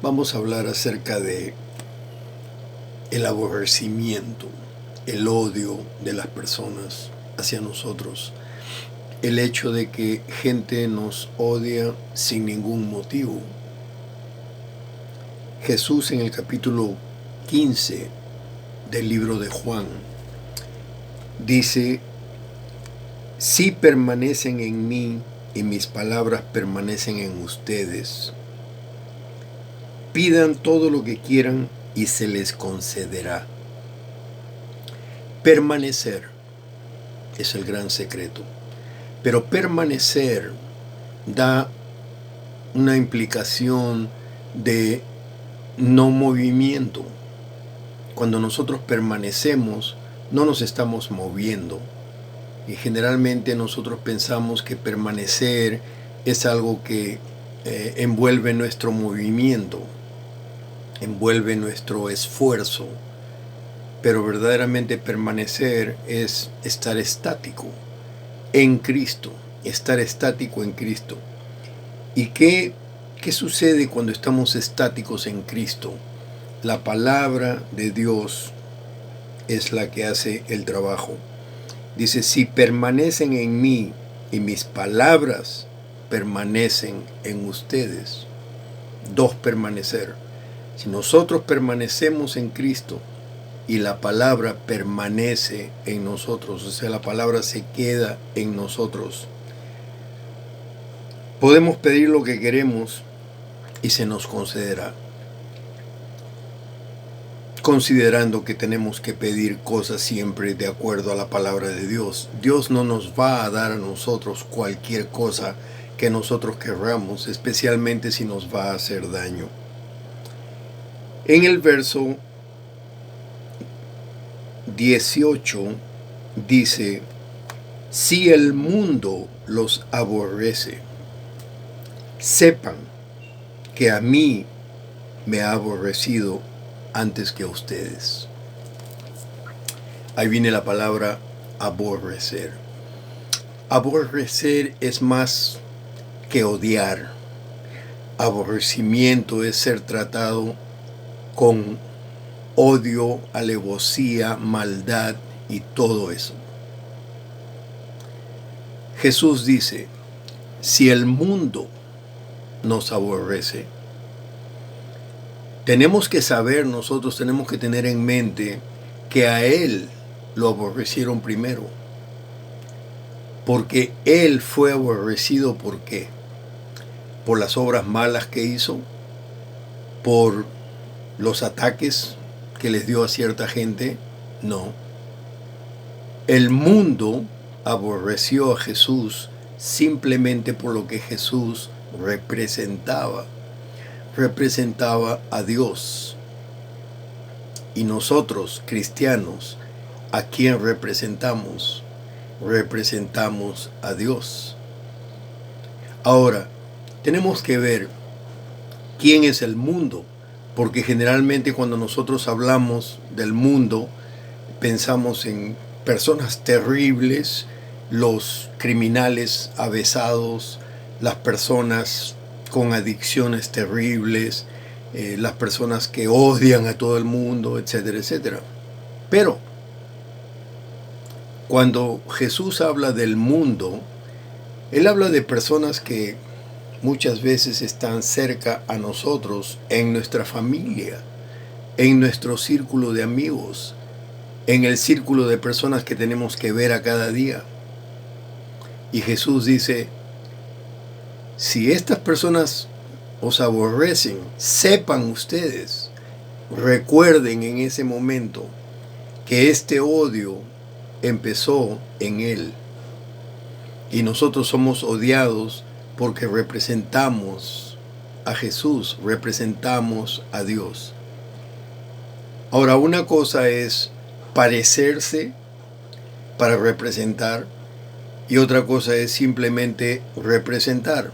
Vamos a hablar acerca de el aborrecimiento, el odio de las personas hacia nosotros. El hecho de que gente nos odia sin ningún motivo. Jesús en el capítulo 15 del libro de Juan dice: si permanecen en mí y mis palabras permanecen en ustedes, pidan todo lo que quieran y se les concederá. Permanecer es el gran secreto. Pero permanecer da una implicación de no movimiento. Cuando nosotros permanecemos, no nos estamos moviendo. Y generalmente nosotros pensamos que permanecer es algo que envuelve nuestro movimiento, envuelve nuestro esfuerzo. Pero verdaderamente permanecer es estar estático en Cristo, estar estático en Cristo. ¿Y qué sucede cuando estamos estáticos en Cristo? La palabra de Dios es la que hace el trabajo. Dice: si permanecen en mí y mis palabras permanecen en ustedes. Dos, permanecer. Si nosotros permanecemos en Cristo y la palabra permanece en nosotros, o sea, la palabra se queda en nosotros, podemos pedir lo que queremos y se nos concederá. Considerando que tenemos que pedir cosas siempre de acuerdo a la palabra de Dios. Dios no nos va a dar a nosotros cualquier cosa que nosotros querramos, especialmente si nos va a hacer daño. En el verso 18 dice: si el mundo los aborrece, sepan que a mí me ha aborrecido antes que a ustedes. Ahí viene la palabra aborrecer. Aborrecer es más que odiar. Aborrecimiento es ser tratado con odio, alevosía, maldad y todo eso. Jesús dice: si el mundo nos aborrece, tenemos que saber, nosotros tenemos que tener en mente que a Él lo aborrecieron primero. Porque Él fue aborrecido, ¿por qué? Por las obras malas que hizo, por los ataques que les dio a cierta gente. No. El mundo aborreció a Jesús simplemente por lo que Jesús representaba. Representaba a Dios. Y nosotros, cristianos, ¿a quién representamos? Representamos a Dios. Ahora, tenemos que ver quién es el mundo, porque generalmente cuando nosotros hablamos del mundo, pensamos en personas terribles, los criminales avesados, las personas con adicciones terribles, las personas que odian a todo el mundo, etcétera, etcétera. Pero cuando Jesús habla del mundo, Él habla de personas que muchas veces están cerca a nosotros, en nuestra familia, en nuestro círculo de amigos, en el círculo de personas que tenemos que ver a cada día. Y Jesús dice: si estas personas os aborrecen, sepan ustedes, recuerden en ese momento que este odio empezó en Él. Y nosotros somos odiados porque representamos a Jesús, representamos a Dios. Ahora, una cosa es parecerse para representar y otra cosa es simplemente representar.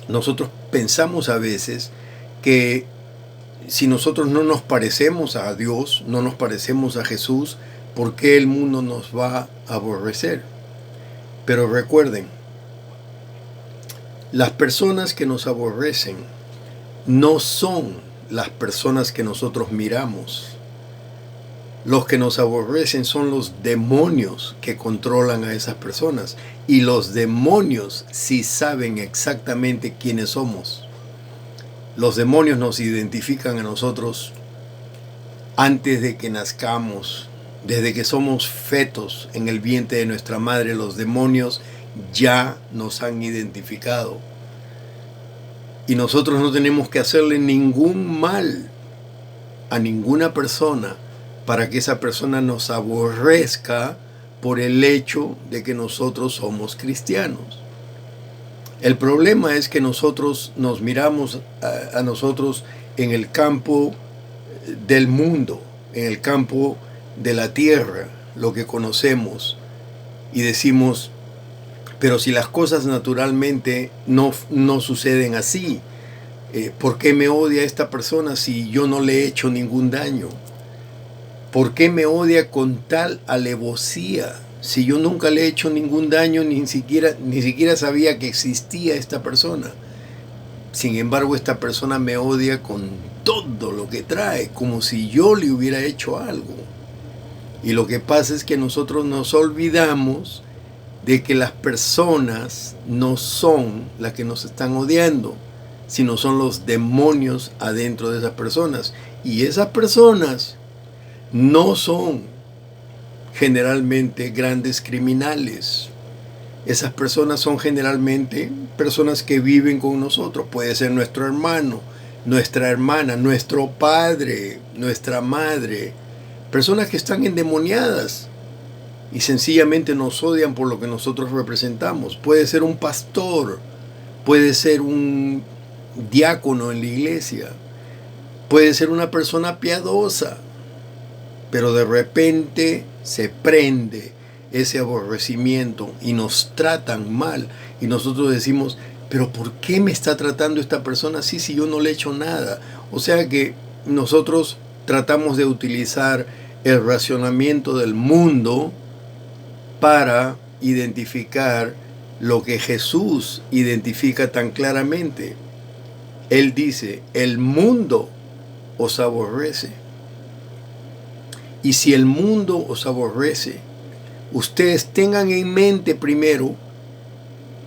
Nosotros pensamos a veces que si nosotros no nos parecemos a Dios, no nos parecemos a Jesús, ¿por qué el mundo nos va a aborrecer? Pero recuerden, las personas que nos aborrecen no son las personas que nosotros miramos. Los que nos aborrecen son los demonios que controlan a esas personas. Y los demonios sí saben exactamente quiénes somos. Los demonios nos identifican a nosotros antes de que nazcamos. Desde que somos fetos en el vientre de nuestra madre, los demonios ya nos han identificado. Y nosotros no tenemos que hacerle ningún mal a ninguna persona para que esa persona nos aborrezca por el hecho de que nosotros somos cristianos. El problema es que nosotros nos miramos a nosotros en el campo del mundo, en el campo de la tierra, lo que conocemos, y decimos, pero si las cosas naturalmente no suceden así, ¿por qué me odia esta persona si yo no le he hecho ningún daño? ¿Por qué me odia con tal alevosía si yo nunca le he hecho ningún daño, ni siquiera sabía que existía esta persona? Sin embargo, esta persona me odia con todo lo que trae, como si yo le hubiera hecho algo. Y lo que pasa es que nosotros nos olvidamos de que las personas no son las que nos están odiando, sino son los demonios adentro de esas personas. Y esas personas no son generalmente grandes criminales. Esas personas son generalmente personas que viven con nosotros. Puede ser nuestro hermano, nuestra hermana, nuestro padre, nuestra madre. Personas que están endemoniadas y sencillamente nos odian por lo que nosotros representamos. Puede ser un pastor, puede ser un diácono en la iglesia, puede ser una persona piadosa, pero de repente se prende ese aborrecimiento y nos tratan mal y nosotros decimos, pero ¿por qué me está tratando esta persona así si yo no le he hecho nada? O sea que nosotros tratamos de utilizar el racionamiento del mundo para identificar lo que Jesús identifica tan claramente. Él dice, el mundo os aborrece. Y si el mundo os aborrece, ustedes tengan en mente primero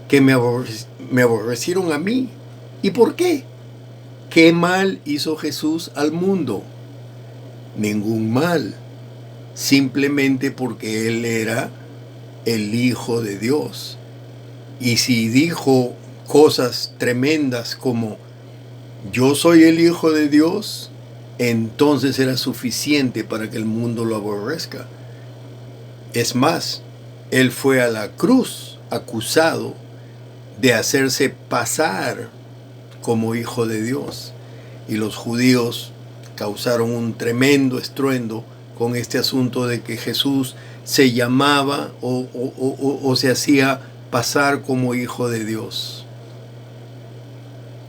que me aborrecieron a mí. ¿Y por qué? ¿Qué mal hizo Jesús al mundo? Ningún mal. Simplemente porque Él era el Hijo de Dios. Y si dijo cosas tremendas como yo soy el Hijo de Dios, entonces era suficiente para que el mundo lo aborrezca. Es más, Él fue a la cruz acusado de hacerse pasar como Hijo de Dios. Y los judíos causaron un tremendo estruendo con este asunto de que Jesús se llamaba o se hacía pasar como Hijo de Dios.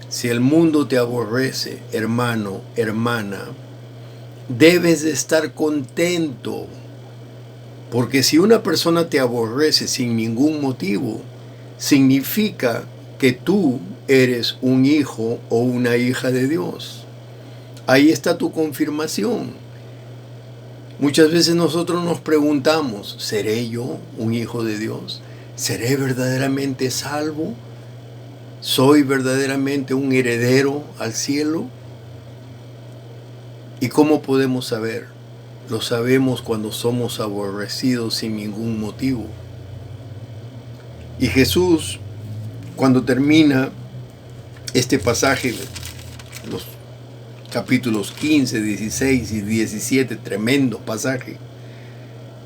Si el mundo te aborrece, hermano, hermana, debes de estar contento, porque si una persona te aborrece sin ningún motivo, significa que tú eres un hijo o una hija de Dios. Ahí está tu confirmación. Muchas veces nosotros nos preguntamos, ¿seré yo un hijo de Dios? ¿Seré verdaderamente salvo? ¿Soy verdaderamente un heredero al cielo? ¿Y cómo podemos saber? Lo sabemos cuando somos aborrecidos sin ningún motivo. Y Jesús, cuando termina este pasaje, los capítulos 15, 16 y 17, tremendo pasaje,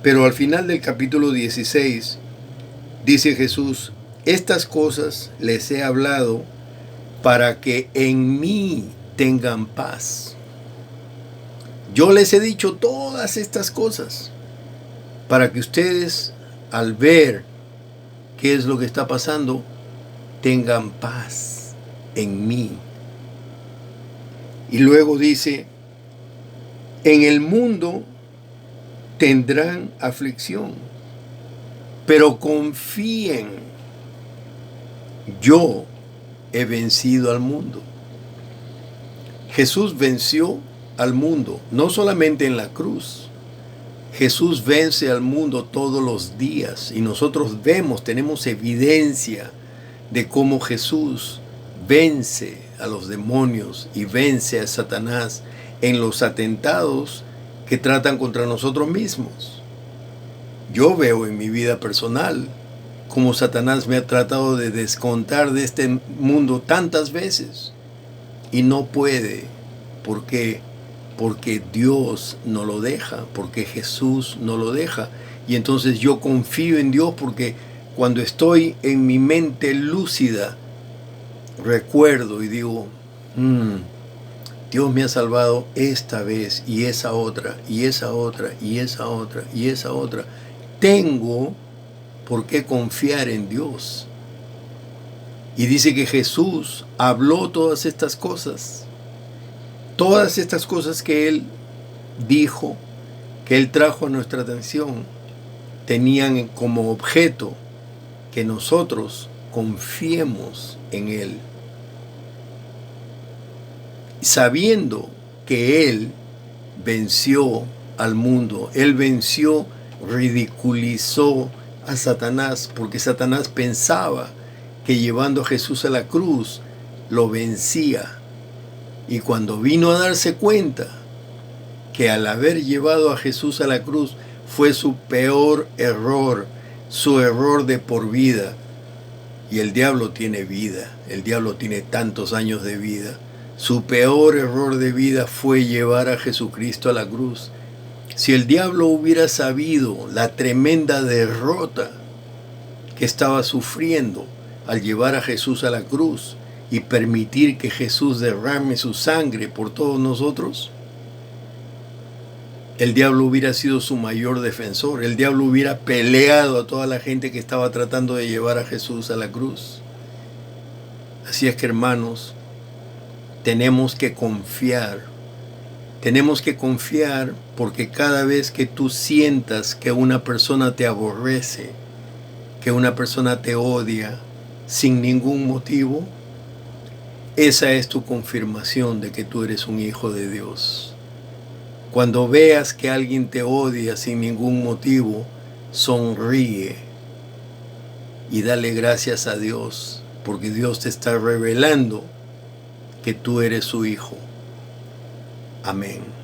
pero al final del capítulo 16, dice Jesús, estas cosas les he hablado para que en mí tengan paz. Yo les he dicho todas estas cosas para que ustedes, al ver qué es lo que está pasando, tengan paz en mí. Y luego dice, en el mundo tendrán aflicción, pero confíen, yo he vencido al mundo. Jesús venció al mundo, no solamente en la cruz. Jesús vence al mundo todos los días y nosotros vemos, tenemos evidencia de cómo Jesús vence a los demonios y vence a Satanás en los atentados que tratan contra nosotros mismos. Yo veo en mi vida personal cómo Satanás me ha tratado de descontar de este mundo tantas veces y no puede. ¿Por qué? Porque Dios no lo deja, porque Jesús no lo deja. Y entonces yo confío en Dios porque cuando estoy en mi mente lúcida, recuerdo y digo, Dios me ha salvado esta vez y esa otra, y esa otra, y esa otra, y esa otra. Tengo por qué confiar en Dios. Y dice que Jesús habló todas estas cosas. Todas estas cosas que Él dijo, que Él trajo a nuestra atención, tenían como objeto que nosotros confiemos en Él. Sabiendo que Él venció al mundo, Él venció, ridiculizó a Satanás, porque Satanás pensaba que llevando a Jesús a la cruz lo vencía. Y cuando vino a darse cuenta que al haber llevado a Jesús a la cruz fue su peor error, su error de por vida. Y el diablo tiene vida, el diablo tiene tantos años de vida. Su peor error de vida fue llevar a Jesucristo a la cruz. Si el diablo hubiera sabido la tremenda derrota que estaba sufriendo al llevar a Jesús a la cruz y permitir que Jesús derrame su sangre por todos nosotros, el diablo hubiera sido su mayor defensor. El diablo hubiera peleado a toda la gente que estaba tratando de llevar a Jesús a la cruz. Así es que, hermanos, tenemos que confiar. Tenemos que confiar porque cada vez que tú sientas que una persona te aborrece, que una persona te odia sin ningún motivo, esa es tu confirmación de que tú eres un hijo de Dios. Cuando veas que alguien te odia sin ningún motivo, sonríe y dale gracias a Dios, porque Dios te está revelando que tú eres su hijo. Amén.